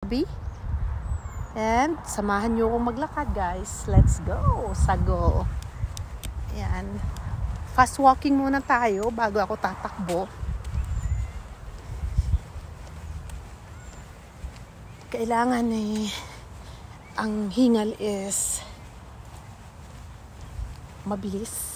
And samahan nyo akong maglakad, guys. Let's go. Sago. Ayan. Fast walking muna tayo bago ako tatakbo. Kailangan ang hingal is mabilis.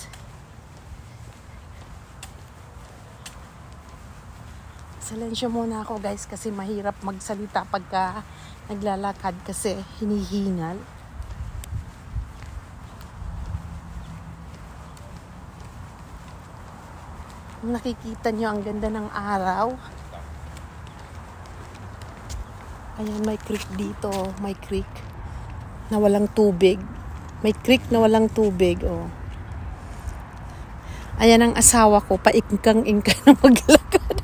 Silensyo muna ako, guys, kasi mahirap magsalita pagka naglalakad kasi hinihingal. Nakikita nyo ang ganda ng araw. Ayan, may creek dito. May creek na walang tubig. May creek na walang tubig. Oh. Ayan ang asawa ko. Paingkang-ingka na maglakad.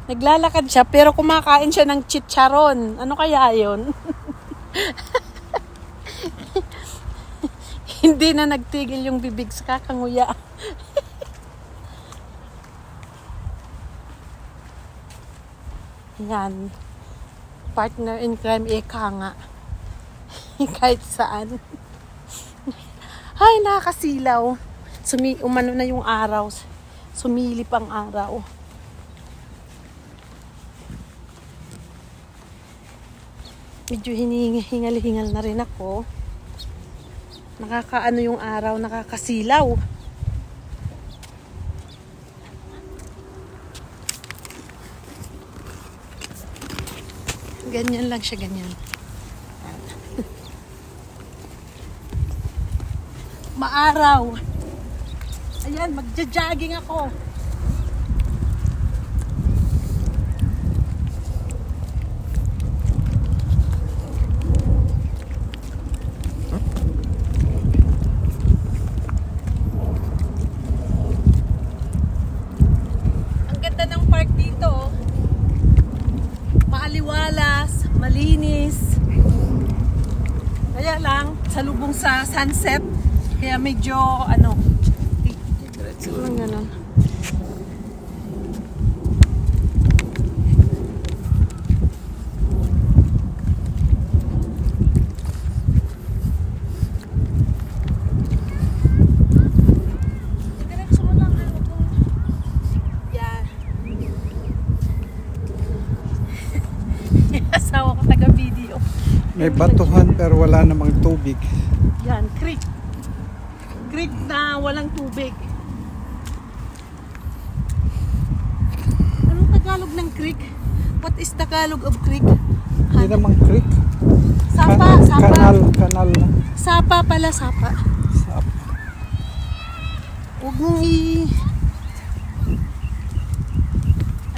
Naglalakad siya pero kumakain siya ng chicharon. Ano kaya yun? Hindi na nagtigil yung bibig sa kakanguya. Yan. Partner in crime, eka nga. Kahit saan. Ay, nakakasilaw. Umano na yung araw. Sumilip ang araw. Medyo hingal-hingal na rin ako. Nakakaano yung araw, nakakasilaw. Ganyan lang siya, ganyan. Maaraw. Ayan, magja-jogging ako. Ang ganda ng park dito. Maaliwalas, malinis. Kaya lang, salubong sa sunset. Kaya medyo, diretso lang gano'n. Diretso mo lang, yan. Asawa ko taga-video. May batuhan pero wala namang tubig. Yan, creek. Creek na walang tubig. Anong Tagalog ng creek? What is Tagalog of creek? Hindi namang creek. Sapa, sapa. Kanal. Sapa pala, sapa. Sapa. Huwag mong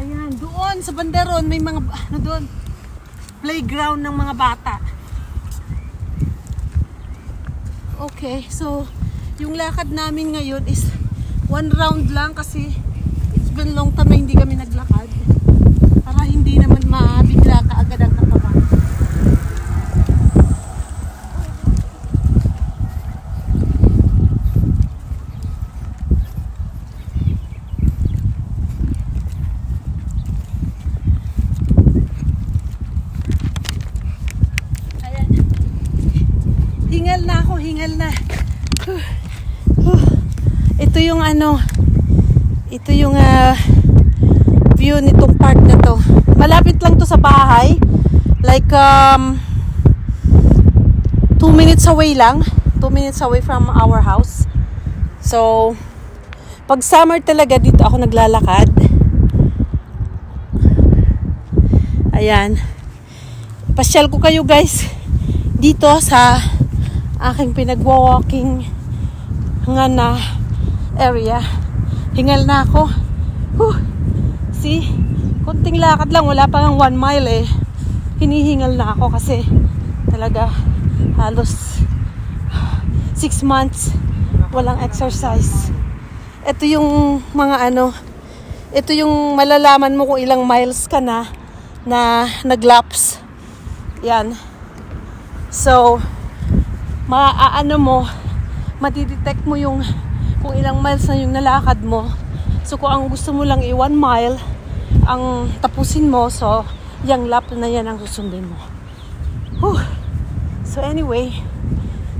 Ayan, doon sa bandaron may mga, doon, playground ng mga bata. Okay, so yung lakad namin ngayon is 1 round lang kasi it's been long time na hindi kami naglakad para hindi naman mabigla ka agad ang katawan. Ayan. Hingal na ako, hingal na. Ito yung ito yung view nitong park na to. Malapit lang to sa bahay. Like 2 minutes away lang. 2 minutes away from our house. So, pag summer talaga dito ako naglalakad. Ayan. Pasyal ko kayo, guys, dito sa aking pinagwa-walking nga na area. Hingal na ako. See? Kunting lakad lang. Wala pa ng 1 mile eh. Hinihingal na ako kasi talaga halos 6 months walang exercise. Ito yung mga ito yung malalaman mo kung ilang miles ka na naglaps. Yan. So, matidetect mo yung kung ilang miles na yung nalakad mo. So kung ang gusto mo lang 1 mile ang tapusin mo, so yung lap na yan ang susundin mo. Whew. So anyway,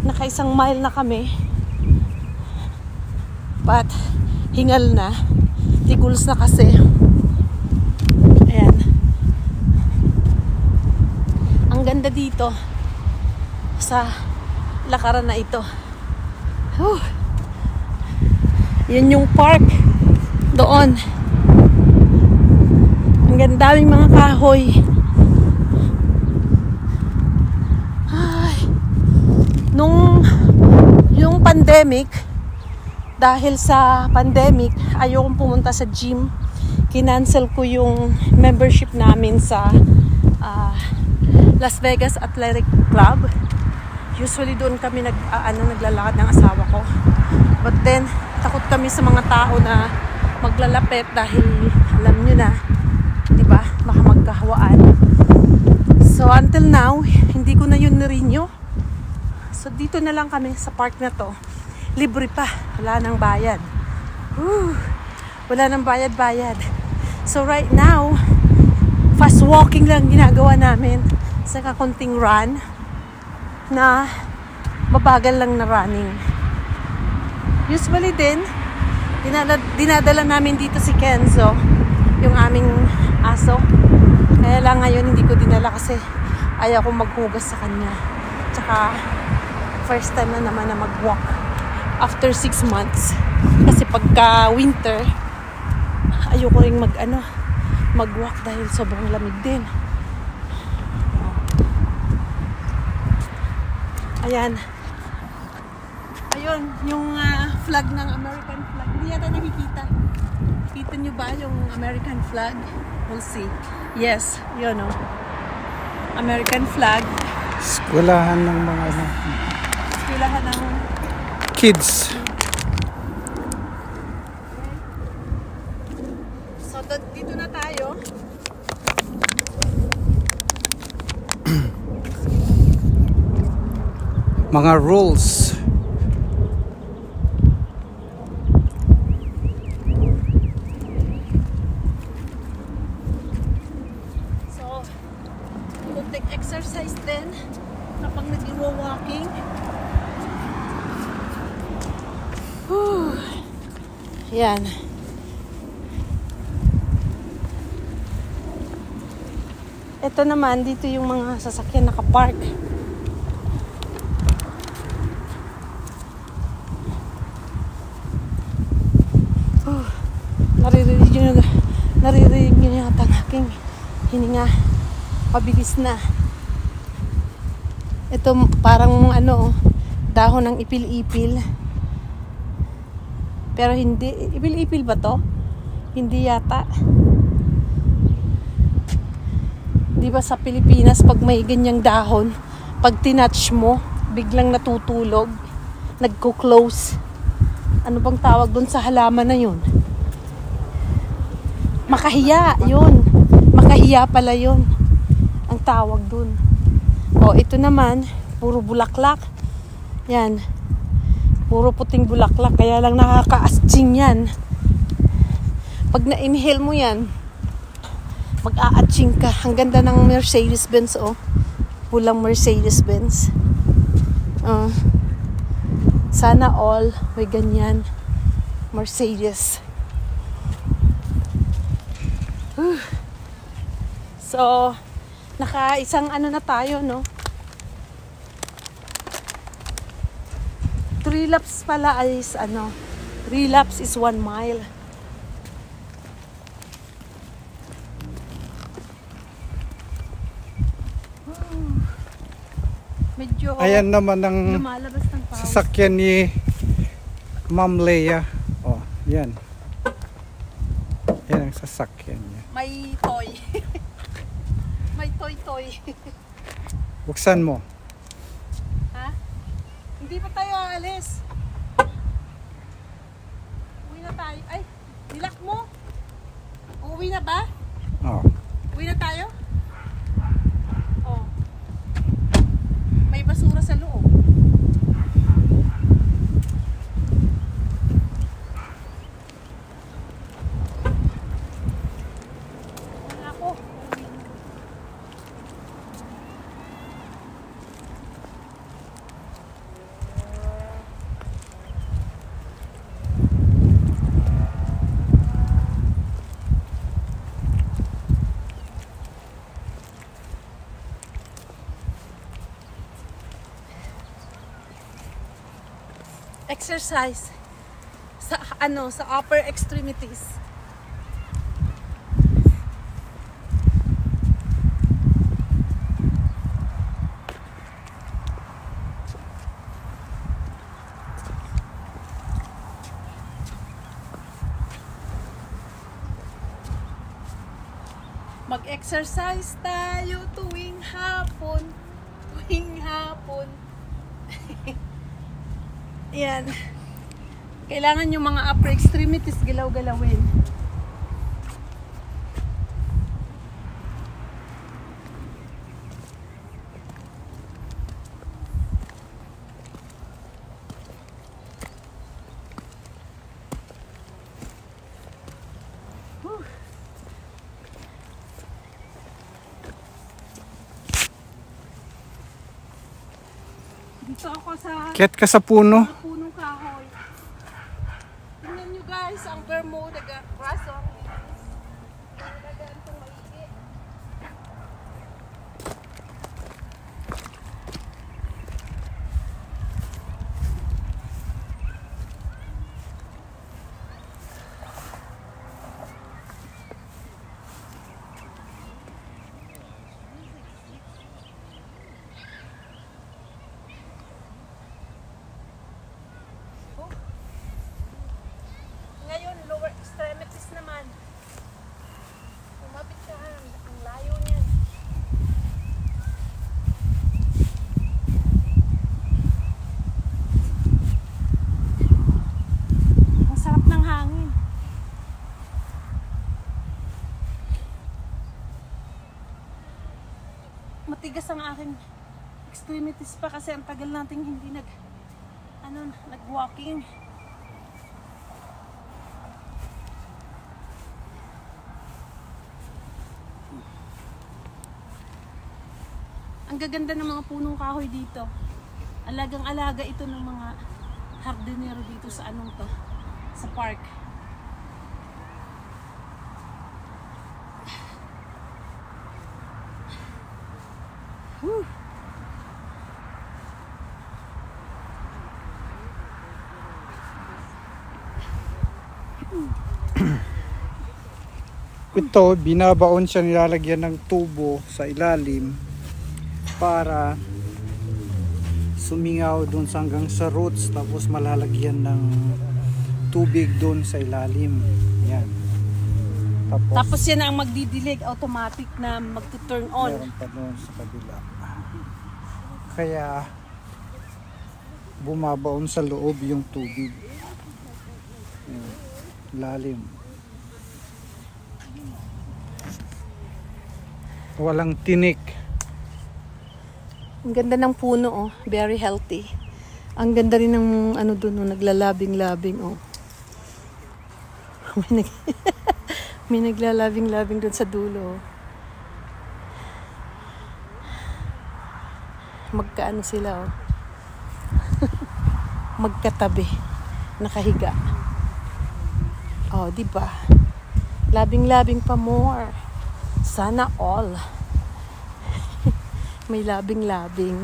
naka-1 mile na kami. But hingal na. Tiguls na kasi. Ayan. Ang ganda dito sa lakaran na ito. Whew. Yan yung park doon. Ang gandaming mga kahoy. Ay. Yung pandemic, dahil sa pandemic, ayokong pumunta sa gym. Kinancel ko yung membership namin sa Las Vegas Athletic Club. Usually doon kami naglalakad ng asawa ko. But then, takot kami sa mga tao na maglalapit dahil alam nyo na, di ba, baka magkahawaan. So until now, hindi ko na yun na-renew. So dito na lang kami sa park na to. Libre pa, wala nang bayad. Wala nang bayad-bayad. So right now, fast walking lang ginagawa namin sa kakunting run na mabagal lang na running. Usually din, dinadala namin dito si Kenzo, yung aming aso. Kaya lang ngayon hindi ko dinala kasi ayaw kong maghugas sa kanya. Tsaka first time na naman na mag-walk after 6 months. Kasi pagka winter, ayoko ring mag-walk dahil sobrang lamig din. Ayan. Ayun, yung flag ng American flag. Hindi yata nakikita. Kita nyo ba yung American flag? We'll see. Yes, yun o. American flag. Eskwelahan ng mga Eskwelahan ng kids. So, dito na tayo. Mga rules. Exercise din kapag nag-walking. Yan. Ito naman, dito yung mga sasakyan nakapark. Naririnig nyo yata ang aking hininga. Pabilis na. Ito parang dahon ng ipil-ipil. Pero hindi, ipil-ipil ba to? Hindi yata. Di ba sa Pilipinas pag may ganyang dahon, pag tinouch mo, biglang natutulog, nagko-close. Ano bang tawag doon sa halaman na yun? Makahiya, yun. Makahiya pala yun. Ang tawag doon. O, ito naman, puro bulaklak. Yan. Puro puting bulaklak. Kaya lang nakaka-atching yan. Pag na-inhale mo yan, mag-a-atching ka. Ang ganda ng Mercedes-Benz, oh. Pulang Mercedes-Benz. Sana all may ganyan. Mercedes. So, naka-isang na tayo, no? 3 laps pala is 3 laps is 1 mile. Medyo Ayan naman ang lumalabas ng pawis. sasakyan ni Ma'am Leia. Oh, yan. Yan ang sasakyan niya. May toy. May toy. Buksan mo. Ha? Hindi pa tayo aalis. Uwi na tayo. Ay, nilak mo. Uuwi na ba? Oh. Uwi na tayo? Oh. May basura sa loob. Wala ako. exercise sa sa upper extremities. Mag-exercise tayo tuwing hapon. Tuwing hapon. Yan. Kailangan yung mga upper extremities galaw-galawin. Dito ako sa Akyat ka sa puno. punong kahoy. Tingnan nyo guys, ang Bermuda grass. Talagaan itong maigi. Ngayon, lower extremities naman. Kumapit siya, ang layo niyan. Ang sarap ng hangin. Matigas ang aking extremities pa kasi ang tagal nating hindi nag-walking. Ang gaganda ng mga punong kahoy dito. Alagang-alaga ito ng mga hardinero dito sa sa park. Whew. Ito, binabaon siya, nilalagyan ng tubo sa ilalim para sumingaw doon hanggang sa roots, tapos malalagyan ng tubig doon sa ilalim. Yan. Tapos yan ang magdidilig, automatic na magto-turn on. Meron pa doon sa kabila. Kaya bumabaon sa loob yung tubig. Yan. Lalim. Walang tinik. Ang ganda ng puno, oh. Very healthy. Ang ganda rin ng doon, oh, naglalabing-labing, oh. May naglalabing-labing doon sa dulo. Magkaano sila, oh. Magkatabi. Nakahiga. Oh, di ba? Labing-labing pa more. Sana all. May labing-labing.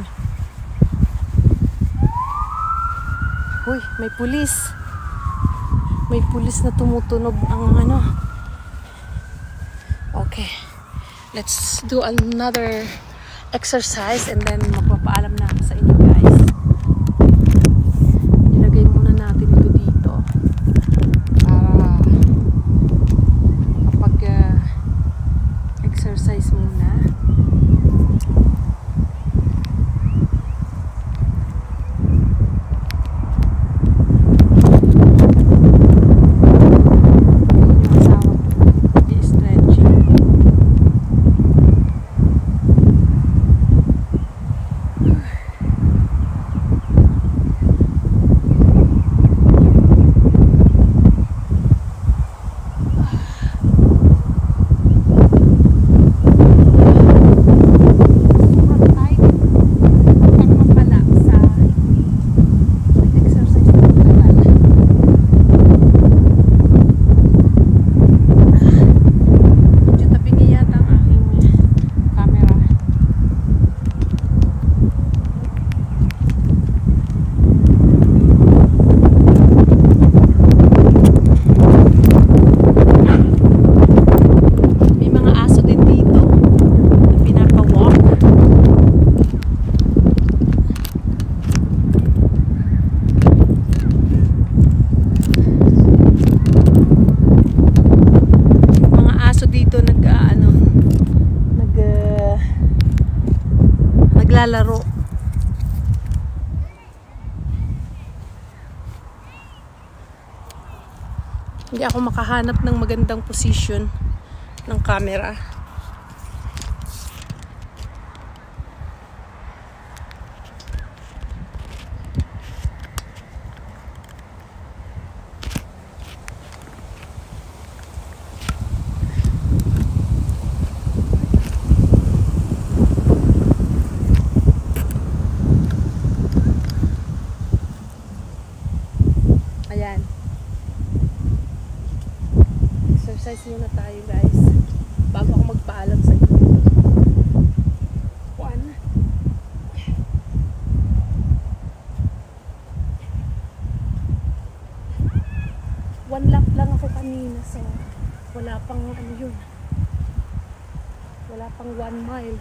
Uy, may pulis. May pulis na tumutunog ang Okay. Let's do another exercise and then magpapaalam na ako sa inyo, guys. Ilagay muna natin ito dito para kapag exercise muna. naglalaro. Hindi ako makahanap ng magandang position ng camera. Ayan. Exercise muna tayo, guys. Bago ako magpaalam sa inyo. 1 lap lang ako kanina, so wala pang ano yun. Wala pang 1 mile.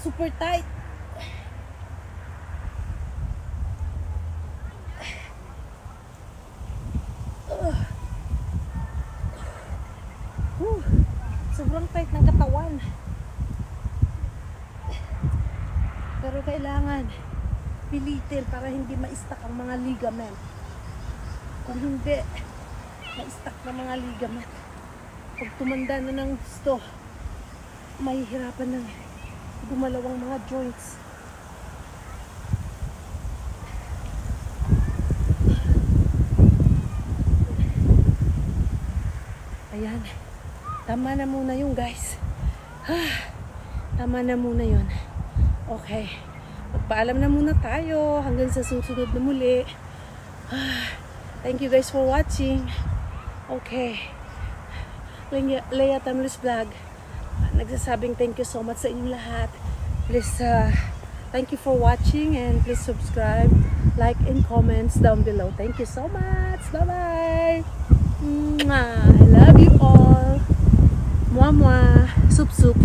Super tight. Sobrang tight ng katawan. Pero kailangan pilitin para hindi ma-stuck ang mga ligament. Kung hindi ma-stuck na mga ligament, pag tumanda na ng gusto, mahihirapan na gumalaw ang mga joints. Ayan. Tama na muna yun, guys. Tama na muna yun. Okay. Magpaalam na muna tayo hanggang sa susunod na muli. Thank you guys for watching. Okay. Leia Tamlis Vlog. Nagsasabing thank you so much sa inyong lahat. Please, thank you for watching and please subscribe, like, and comments down below. Thank you so much. Bye-bye. I love you all. Mwah, mwah. Soup, soup.